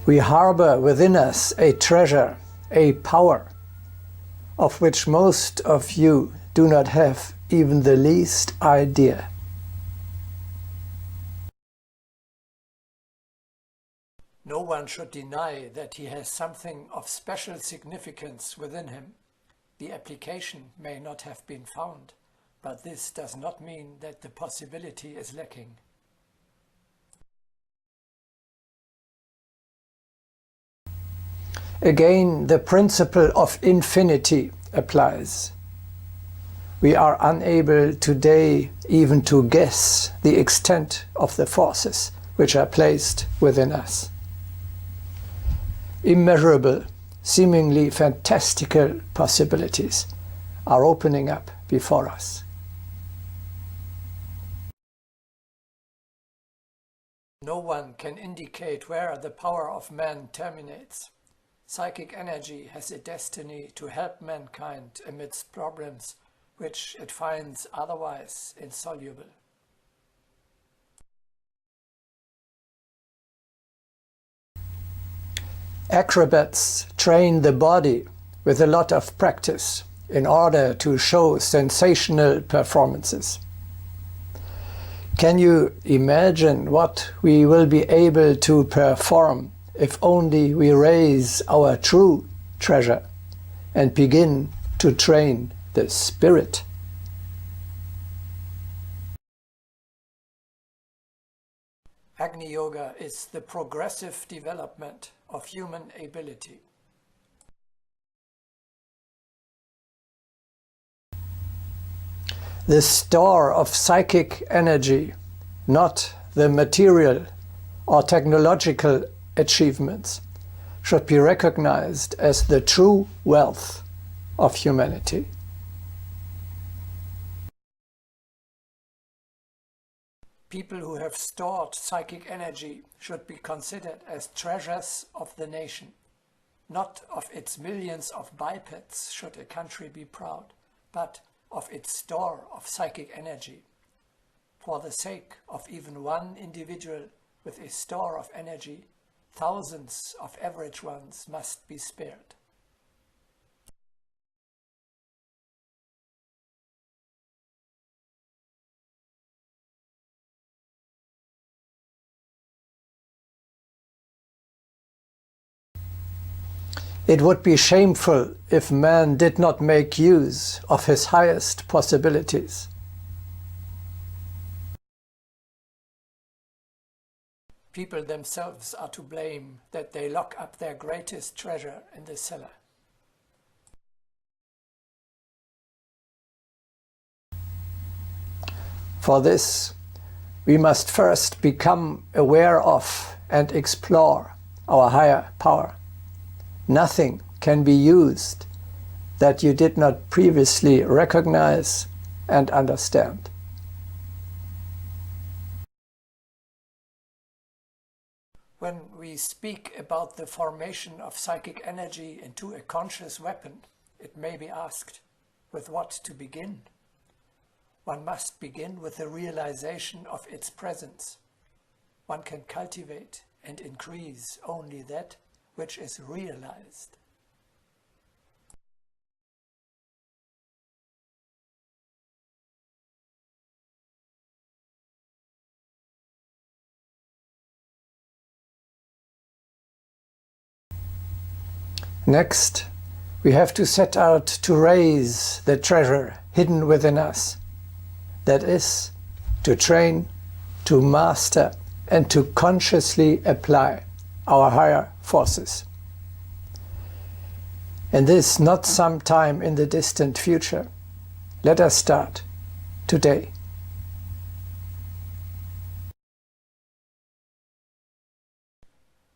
We harbor within us a treasure, a power, of which most of you do not have even the least idea. No one should deny that he has something of special significance within him. The application may not have been found, but this does not mean that the possibility is lacking. Again, the principle of infinity applies. We are unable today even to guess the extent of the forces which are placed within us. Immeasurable, seemingly fantastical possibilities are opening up before us. No one can indicate where the power of man terminates. Psychic energy has a destiny to help mankind amidst problems which it finds otherwise insoluble. Acrobats train the body with a lot of practice in order to show sensational performances. Can you imagine what we will be able to perform if only we raise our true treasure and begin to train the spirit? Agni Yoga is the progressive development of human ability. The store of psychic energy, not the material or technological achievements, should be recognized as the true wealth of humanity. People who have stored psychic energy should be considered as treasures of the nation. Not of its millions of bipeds should a country be proud, but of its store of psychic energy. For the sake of even one individual with a store of energy, thousands of average ones must be spared. It would be shameful if man did not make use of his highest possibilities. People themselves are to blame that they lock up their greatest treasure in the cellar. For this, we must first become aware of and explore our higher power. Nothing can be used that you did not previously recognize and understand. When we speak about the formation of psychic energy into a conscious weapon, it may be asked, with what to begin? One must begin with the realization of its presence. One can cultivate and increase only that which is realized. Next, we have to set out to raise the treasure hidden within us. That is, to train, to master, and to consciously apply our higher forces. And this not sometime in the distant future. Let us start today.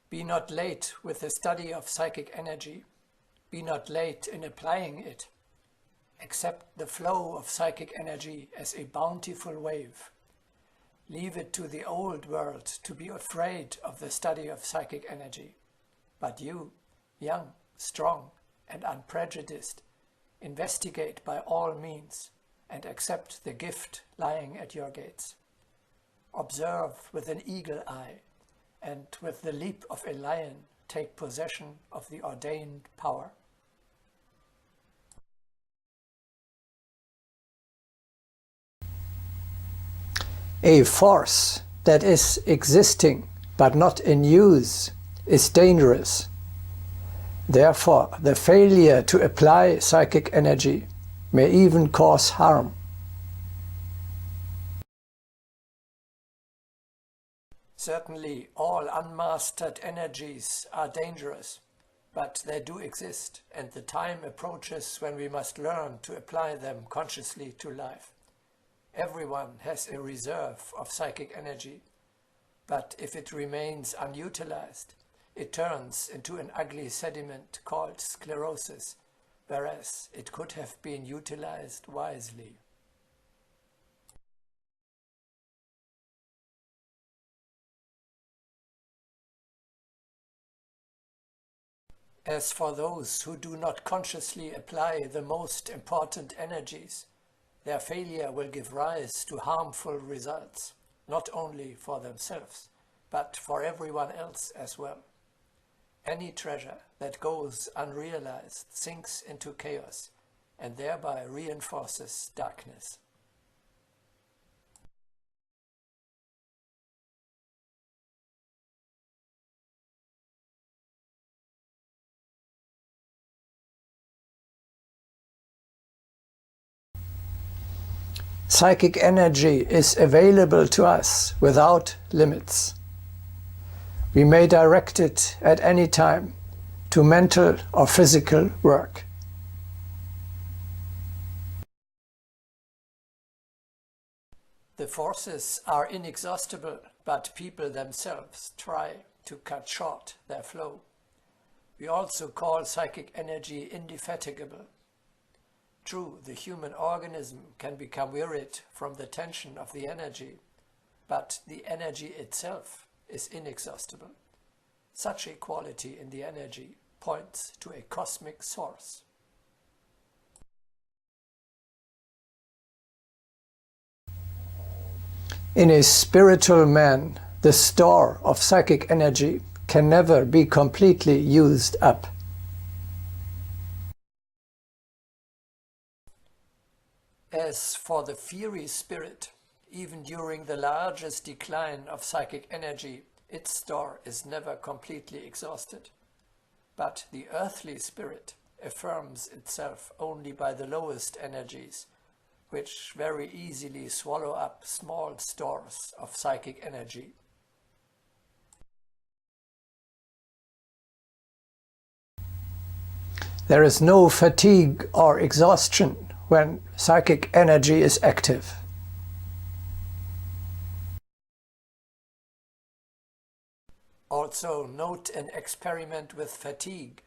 Be not late with the study of psychic energy. Be not late in applying it. Accept the flow of psychic energy as a bountiful wave. Leave it to the old world to be afraid of the study of psychic energy. But you, young, strong, and unprejudiced, investigate by all means and accept the gift lying at your gates. Observe with an eagle eye and with the leap of a lion take possession of the ordained power. A force that is existing but not in use is dangerous. Therefore, the failure to apply psychic energy may even cause harm. Certainly, all unmastered energies are dangerous, but they do exist, and the time approaches when we must learn to apply them consciously to life. Everyone has a reserve of psychic energy, but if it remains unutilized, it turns into an ugly sediment called sclerosis, whereas it could have been utilized wisely. As for those who do not consciously apply the most important energies, their failure will give rise to harmful results, not only for themselves, but for everyone else as well. Any treasure that goes unrealized sinks into chaos and thereby reinforces darkness. Psychic energy is available to us without limits. We may direct it at any time to mental or physical work. The forces are inexhaustible, but people themselves try to cut short their flow. We also call psychic energy indefatigable. True, the human organism can become wearied from the tension of the energy, but the energy itself is inexhaustible. Such a quality in the energy points to a cosmic source. In a spiritual man, the store of psychic energy can never be completely used up. As for the fiery spirit, even during the largest decline of psychic energy, its store is never completely exhausted. But the earthly spirit affirms itself only by the lowest energies, which very easily swallow up small stores of psychic energy. There is no fatigue or exhaustion when psychic energy is active. Also note an experiment with fatigue.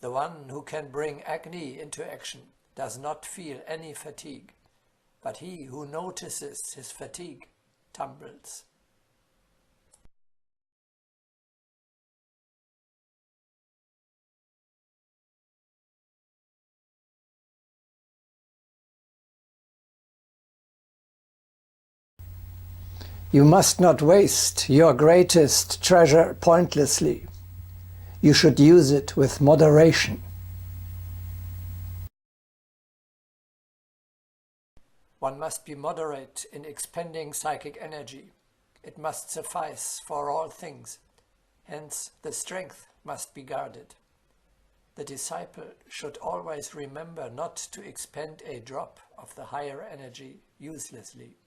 The one who can bring Agni into action does not feel any fatigue, but he who notices his fatigue tumbles. You must not waste your greatest treasure pointlessly. You should use it with moderation. One must be moderate in expending psychic energy. It must suffice for all things. Hence, the strength must be guarded. The disciple should always remember not to expend a drop of the higher energy uselessly.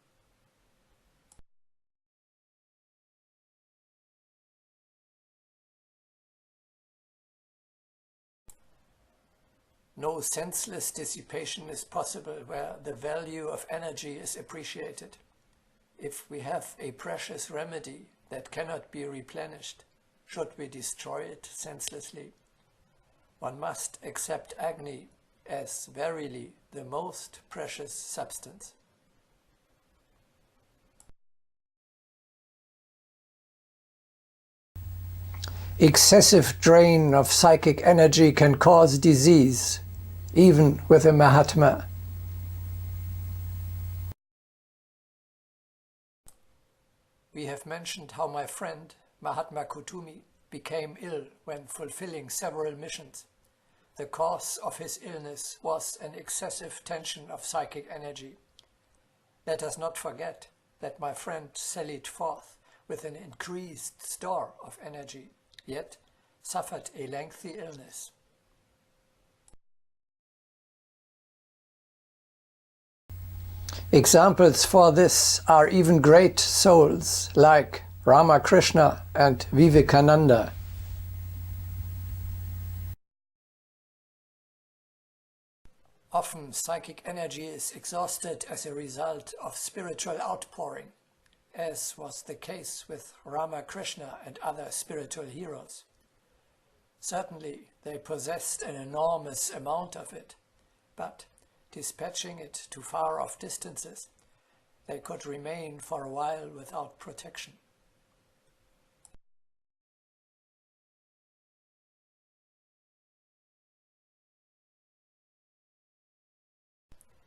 No senseless dissipation is possible where the value of energy is appreciated. If we have a precious remedy that cannot be replenished, should we destroy it senselessly? One must accept Agni as verily the most precious substance. Excessive drain of psychic energy can cause disease, even with a Mahatma. We have mentioned how my friend Mahatma Kutumi became ill when fulfilling several missions. The cause of his illness was an excessive tension of psychic energy. Let us not forget that my friend sallied forth with an increased store of energy, yet suffered a lengthy illness. Examples for this are even great souls like Ramakrishna and Vivekananda. Often psychic energy is exhausted as a result of spiritual outpouring, as was the case with Ramakrishna and other spiritual heroes. Certainly they possessed an enormous amount of it, but dispatching it to far-off distances, they could remain for a while without protection.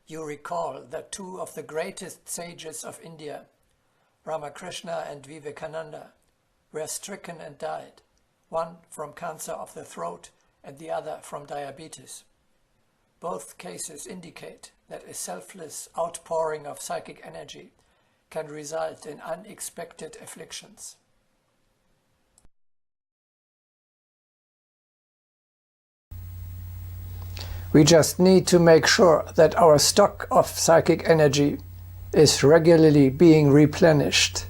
You recall that two of the greatest sages of India, Ramakrishna and Vivekananda, were stricken and died, one from cancer of the throat and the other from diabetes. Both cases indicate that a selfless outpouring of psychic energy can result in unexpected afflictions. We just need to make sure that our stock of psychic energy is regularly being replenished.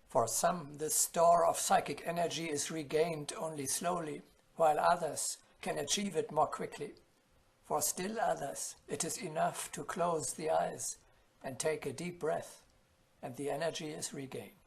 For some, this store of psychic energy is regained only slowly, while others can achieve it more quickly. For still others, it is enough to close the eyes and take a deep breath, and the energy is regained.